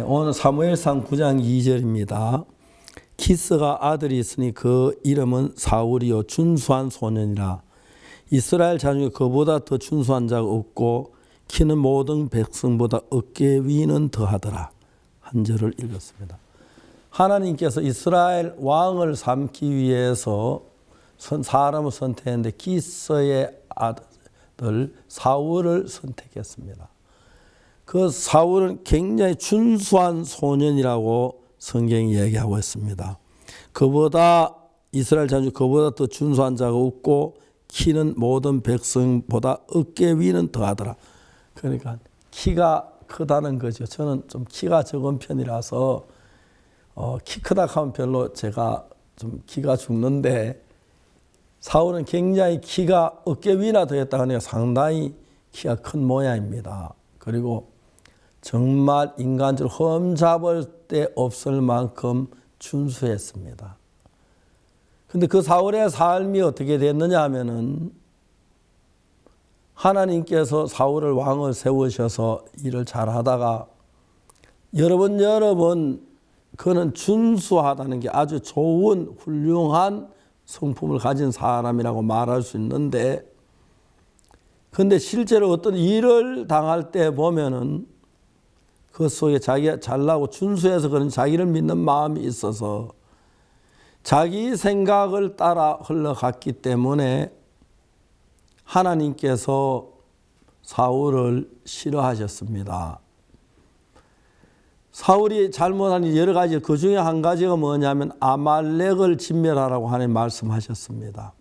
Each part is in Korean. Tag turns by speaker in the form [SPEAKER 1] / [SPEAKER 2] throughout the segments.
[SPEAKER 1] 오늘 사무엘상 9장 2절입니다. 키스가 아들이 있으니 그 이름은 사울이요 준수한 소년이라. 이스라엘 자중에 그보다 더 준수한 자가 없고 키는 모든 백성보다 어깨 위는 더하더라. 한 절을 읽었습니다. 하나님께서 이스라엘 왕을 삼기 위해서 사람을 선택했는데 키스의 아들 사울을 선택했습니다. 그 사울은 굉장히 준수한 소년이라고 성경이 얘기하고 있습니다. 그보다 이스라엘 자주 그보다 더 준수한 자가 없고 키는 모든 백성보다 어깨 위는 더하더라. 그러니까 키가 크다는 거죠. 저는 좀 키가 적은 편이라서 키 크다 하면 별로 제가 좀 키가 죽는데 사울은 굉장히 키가 어깨 위나 더했다 하니까 상당히 키가 큰 모양입니다. 그리고 정말 인간적으로 흠잡을 데 없을 만큼 준수했습니다. 그런데 그 사울의 삶이 어떻게 됐느냐 하면은 하나님께서 사울을 왕을 세우셔서 일을 잘하다가 여러 번 그는 준수하다는 게 아주 좋은 훌륭한 성품을 가진 사람이라고 말할 수 있는데 그런데 실제로 어떤 일을 당할 때 보면은 그 속에 자기가 잘나고 준수해서 그런 자기를 믿는 마음이 있어서 자기 생각을 따라 흘러갔기 때문에 하나님께서 사울을 싫어하셨습니다. 사울이 잘못한 여러 가지 그 중에 한 가지가 뭐냐면 아말렉을 진멸하라고 하나님 말씀하셨습니다.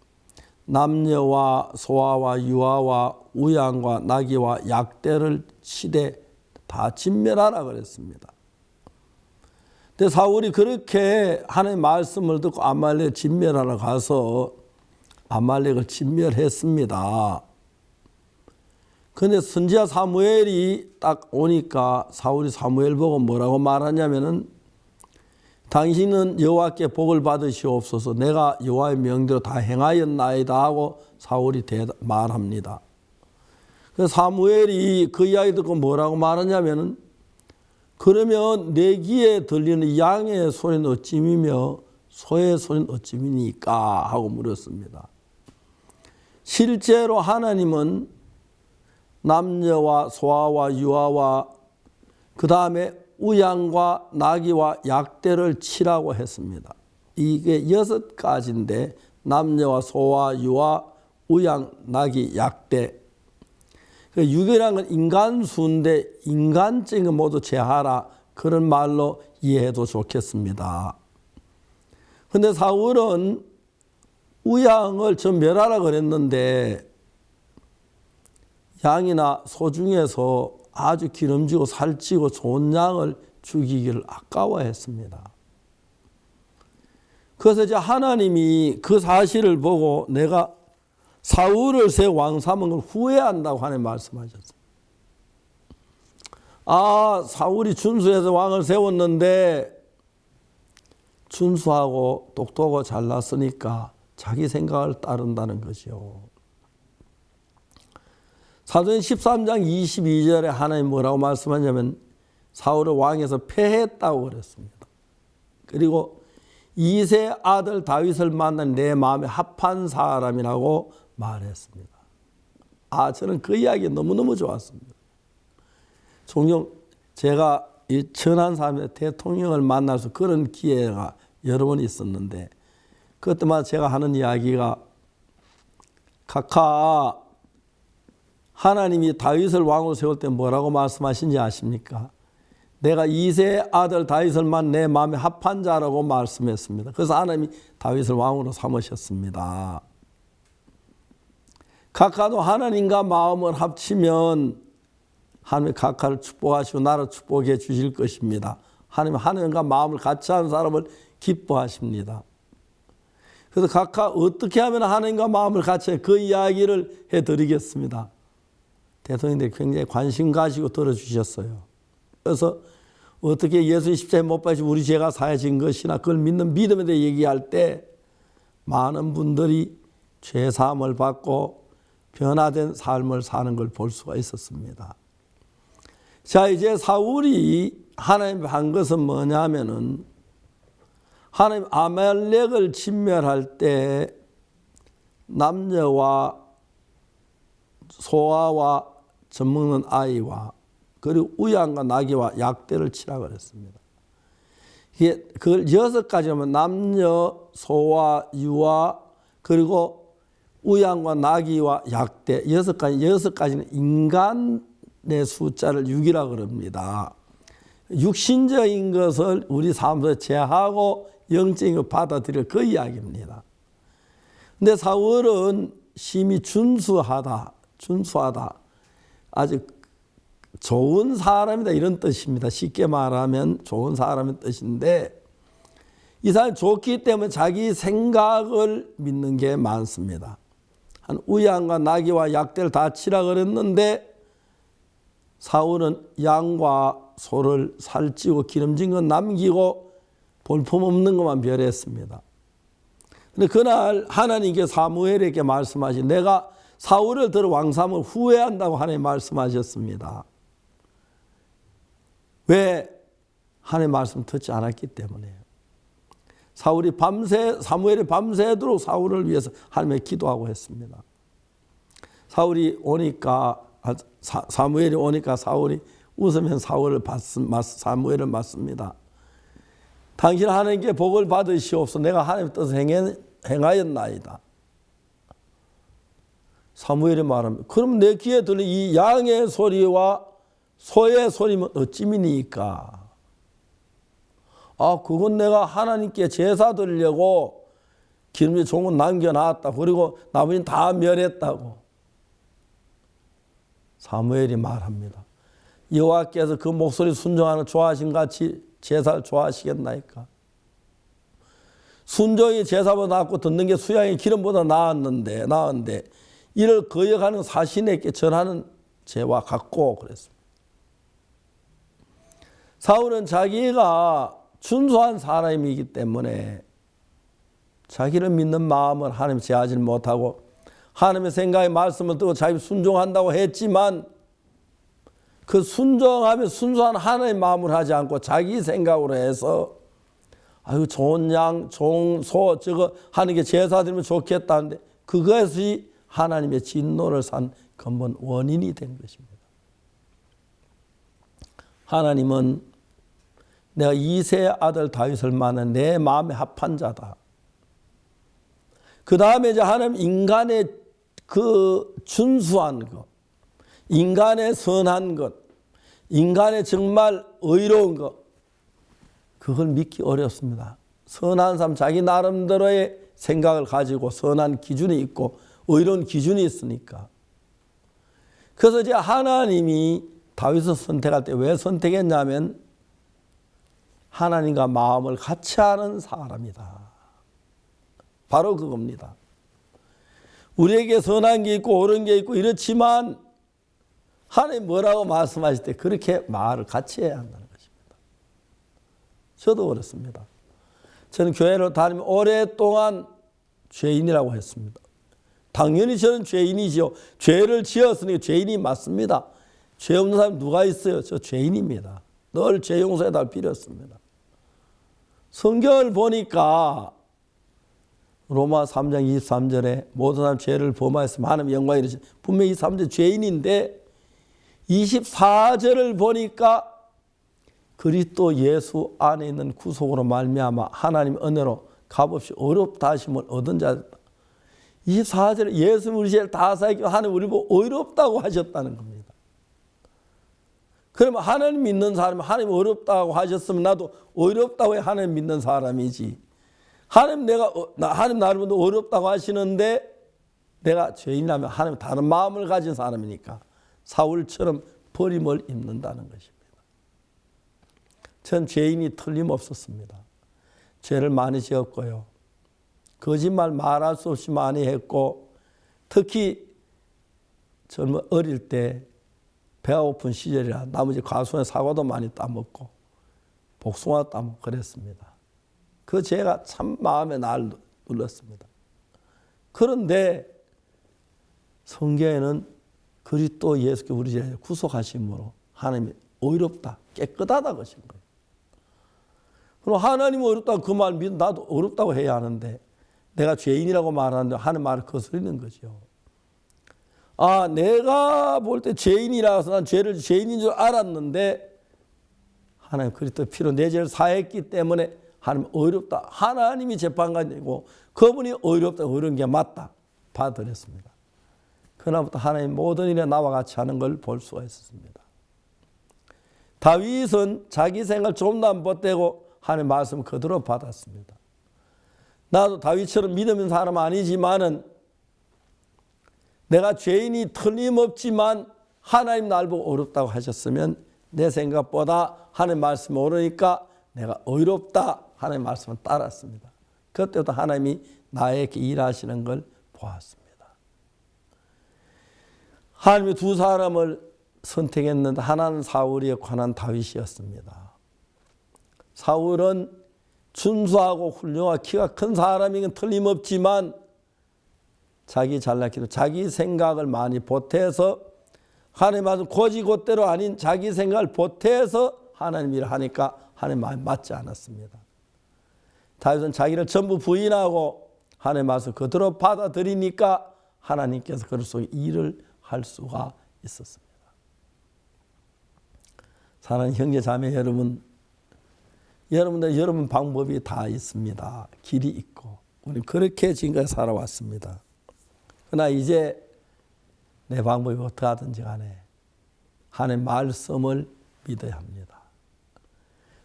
[SPEAKER 1] 남녀와 소아와 유아와 우양과 나귀와 약대를 치되 다 진멸하라 그랬습니다. 근데 사울이 그렇게 하나님의 말씀을 듣고 아말렉을 진멸하러 가서 아말렉을 진멸했습니다. 그런데 선지자 사무엘이 딱 오니까 사울이 사무엘 보고 뭐라고 말하냐면은 당신은 여호와께 복을 받으시옵소서 내가 여호와의 명대로 다 행하였나이다 하고 사울이 말합니다. 그래서 사무엘이 그 이야기 듣고 뭐라고 말하냐면은 그러면 내 귀에 들리는 양의 소리는 어찌미며 소의 소리는 어찌미니까 하고 물었습니다. 실제로 하나님은 남녀와 소아와 유아와 그 다음에 우양과 나귀와 약대를 치라고 했습니다. 이게 6가지인데 남녀와 소아, 유아, 우양, 나귀, 약대. 육이라는 건 인간수인데 인간적인 거 모두 제하라 그런 말로 이해해도 좋겠습니다. 그런데 사울은 우양을 저 멸하라 그랬는데 양이나 소 중에서 아주 기름지고 살찌고 좋은 양을 죽이기를 아까워했습니다. 그래서 이제 하나님이 그 사실을 보고 내가 사울을 새 왕 삼은 걸 후회한다고 하나님 말씀하셨어요. 사울이 준수해서 왕을 세웠는데 준수하고 똑똑하고 잘났으니까 자기 생각을 따른다는 것이요. 사도행 13장 22절에 하나님 뭐라고 말씀하냐면 사울을 왕에서 패했다고 그랬습니다. 그리고 이세 아들 다윗을 만난 내 마음에 합한 사람이라고 말했습니다. 저는 그 이야기 너무너무 좋았습니다. 종종 제가 이 천한 사람의 대통령을 만나서 그런 기회가 여러 번 있었는데 그때마다 제가 하는 이야기가 각하 하나님이 다윗을 왕으로 세울 때 뭐라고 말씀하신지 아십니까? 내가 이세 아들 다윗을 만 내 마음에 합한 자라고 말씀했습니다. 그래서 하나님이 다윗을 왕으로 삼으셨습니다. 각하도 하나님과 마음을 합치면 하나님이 각하를 축복하시고 나를 축복해 주실 것입니다. 하나님은 하나님과 마음을 같이 하는 사람을 기뻐하십니다. 그래서 각하 어떻게 하면 하나님과 마음을 같이 해 그 이야기를 해드리겠습니다. 대통령들이 굉장히 관심 가지고 들어주셨어요. 그래서 어떻게 예수님 십자가에 못 박히시고 우리 죄가 사해진 것이나 그걸 믿는 믿음에 대해 얘기할 때 많은 분들이 죄 사함을 받고 변화된 삶을 사는 걸 볼 수가 있었습니다. 자, 이제 사울이 하나님이 한 것은 뭐냐면은 하나님 아말렉을 진멸할 때 남녀와 소아와 젖먹는 아이와 그리고 우양과 나귀와 약대를 치라 그랬습니다. 이게 그걸 6가지면 남녀, 소와, 유아 그리고 우양과 나귀와 약대 6가지는 인간의 숫자를 6이라고 그럽니다. 육신적인 것을 우리 삶에서 제하고 영적인 걸 받아들일 그 이야기입니다. 근데 사울은 심히 준수하다. 아주 좋은 사람이다 이런 뜻입니다. 쉽게 말하면 좋은 사람의 뜻인데 이 사람이 좋기 때문에 자기 생각을 믿는 게 많습니다. 한 우양과 나귀와 약대를 다 치라 그랬는데 사울은 양과 소를 살찌고 기름진 건 남기고 볼품없는 것만 별했습니다. 그런데 그날 하나님께 사무엘에게 말씀하신 내가 사울을 들어 왕삼을 후회한다고 하나님 말씀하셨습니다. 왜? 하나님 말씀 듣지 않았기 때문에. 사무엘이 밤새도록 사울을 위해서 하나님께 기도하고 했습니다. 사무엘이 오니까 사울이 웃으면 사무엘을 맞습니다. 당신 하나님께 복을 받으시옵소서. 내가 하나님의 뜻을 행하였나이다. 사무엘이 말합니다. 그럼 내 귀에 들린 이 양의 소리와 소의 소리면 어찌미니까? 그건 내가 하나님께 제사 드리려고 기름진 종은 남겨놨다. 그리고 나머지는 다 멸했다고. 사무엘이 말합니다. 여호와께서 그 목소리 순종하는 좋아하신 같이 제사를 좋아하시겠나이까? 순종이 제사보다 낫고 듣는 게 수양이 기름보다 나은데 이를 거역하는 사신에게 전하는 죄와 같고 그랬습니다. 사울은 자기가 준수한 사람이기 때문에 자기를 믿는 마음을 하나님 제하지 못하고 하나님의 생각의 말씀을 듣고 자기 순종한다고 했지만 그 순종하면 순수한 하나님의 마음을 하지 않고 자기 생각으로 해서 좋은 양, 좋은 소 저거 하는 게 제사 드리면 좋겠다는데 그것이 하나님의 진노를 산 근본 원인이 된 것입니다. 하나님은 내가 이새의 아들 다윗을 만난 내 마음에 합한 자다. 그 다음에 이제 하나님 인간의 그 준수한 것, 인간의 선한 것, 인간의 정말 의로운 것, 그걸 믿기 어렵습니다. 선한 사람 자기 나름대로의 생각을 가지고 선한 기준이 있고 의로운 기준이 있으니까. 그래서 이제 하나님이 다윗을 선택할 때 왜 선택했냐면 하나님과 마음을 같이 하는 사람이다. 바로 그겁니다. 우리에게 선한 게 있고 옳은 게 있고 이렇지만 하나님 뭐라고 말씀하실 때 그렇게 말을 같이 해야 한다는 것입니다. 저도 그렇습니다. 저는 교회를 다니면 오랫동안 죄인이라고 했습니다. 당연히 저는 죄인이죠. 죄를 지었으니 죄인이 맞습니다. 죄 없는 사람 누가 있어요? 저 죄인입니다. 늘 죄 용서해달 필요 없습니다. 성경을 보니까 로마 3장 23절에 모든 사람 죄를 범하였으면 하나님의 영광이 이르시 분명히 23절 죄인인데 24절을 보니까 그리스도 예수 안에 있는 구속으로 말미암아 하나님 은혜로 값없이 어렵다 하심을 얻은 자였다. 24절에 예수님 우리 죄를 다 사하시고 하나님 우리 보고 어렵다고 하셨다는 겁니다. 그러면 하나님 믿는 사람이 하나님 어렵다고 하셨으면 나도 어렵다고 해 하나님 믿는 사람이지. 하나님 나를 보고 어렵다고 하시는데 내가 죄인이라면 하나님 다른 마음을 가진 사람이니까 사울처럼 버림을 입는다는 것입니다. 전 죄인이 틀림없었습니다. 죄를 많이 지었고요. 거짓말 말할 수 없이 많이 했고 특히 젊은 어릴 때 배가 고픈 시절이라 나머지 과수원 사과도 많이 따먹고 복숭아 따먹고 그랬습니다. 그 죄가 참 마음에 날 눌렀습니다. 그런데 성경에는 그리스도 예수께 우리 죄를 구속하심으로 하나님이 어렵다, 깨끗하다 것인 거예요. 그럼 하나님은 어렵다고 그 말 믿으면 나도 어렵다고 해야 하는데 내가 죄인이라고 말하는데 하는 말을 거스르는 거죠. 아, 내가 볼 때 죄인이라서 난 죄인인 줄 알았는데 하나님 그리스도의 피로 내 죄를 사했기 때문에 하나님 어렵다. 하나님이 재판관이고 그분이 어려운 게 맞다. 받아들였습니다. 그날부터 하나님 모든 일에 나와 같이 하는 걸 볼 수가 있었습니다. 다윗은 자기 생활 좀도 안 보태고 하나님 말씀을 그대로 받았습니다. 나도 다윗처럼 믿음 있는 사람은 아니지만은 내가 죄인이 틀림없지만 하나님 날 보고 어렵다고 하셨으면 내 생각보다 하나님 말씀이 옳으니까 내가 어렵다 하나님 말씀을 따랐습니다. 그때부터 하나님이 나에게 일하시는 걸 보았습니다. 하나님이 두 사람을 선택했는데 하나는 사울이었고 하나는 다윗이었습니다. 사울은 준수하고 훌륭하고 키가 큰 사람이긴 틀림없지만 자기 잘났기도 자기 생각을 많이 보태서 하나님 말씀 고지고대로 아닌 자기 생각을 보태서 하나님 일을 하니까 하나님 마음에 맞지 않았습니다. 다윗은 자기를 전부 부인하고 하나님 말씀 그대로 받아들이니까 하나님께서 그럴 속에 일을 할 수가 있었습니다. 사랑하는 형제 자매 여러분들 여러분 방법이 다 있습니다. 길이 있고 우리 그렇게 지금까지 살아왔습니다. 그러나 이제 내 방법이 어떻게 하든지 간에 하나님의 말씀을 믿어야 합니다.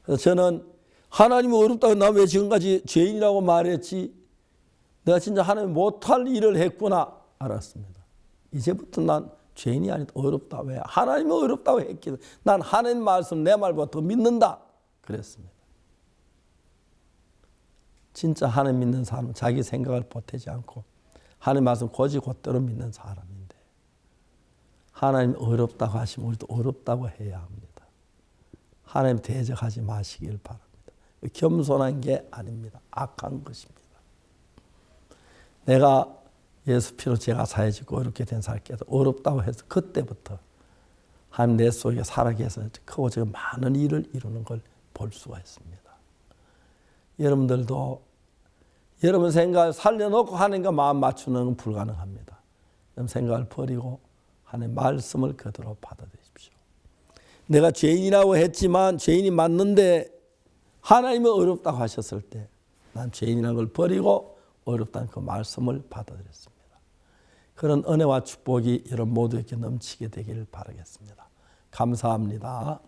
[SPEAKER 1] 그래서 저는 하나님이 어렵다고 나 왜 지금까지 죄인이라고 말했지? 내가 진짜 하나님 못할 일을 했구나 알았습니다. 이제부터 난 죄인이 아니다. 어렵다. 왜? 하나님이 어렵다고 했기 때문에 난 하나님 말씀 내 말보다 더 믿는다. 그랬습니다. 진짜 하나님 믿는 사람은 자기 생각을 보태지 않고 하나님 말씀 곧대로 믿는 사람인데 하나님 어렵다고 하시면 우리도 어렵다고 해야 합니다. 하나님 대적하지 마시길 바랍니다. 겸손한 게 아닙니다. 악한 것입니다. 내가 예수 피로 제가 사해지고 어렵게 된 살께서 어렵다고 해서 그때부터 하나님 내 속에 살아계셔서 크고 작은 많은 일을 이루는 걸 볼 수가 있습니다. 여러분들도 여러분 생각을 살려놓고 하나님과 마음 맞추는 건 불가능합니다. 여러분 생각을 버리고 하나님의 말씀을 그대로 받아들이십시오. 내가 죄인이라고 했지만 죄인이 맞는데 하나님이 어렵다고 하셨을 때 난 죄인이라는 걸 버리고 어렵다는 그 말씀을 받아들였습니다. 그런 은혜와 축복이 여러분 모두에게 넘치게 되기를 바라겠습니다. 감사합니다.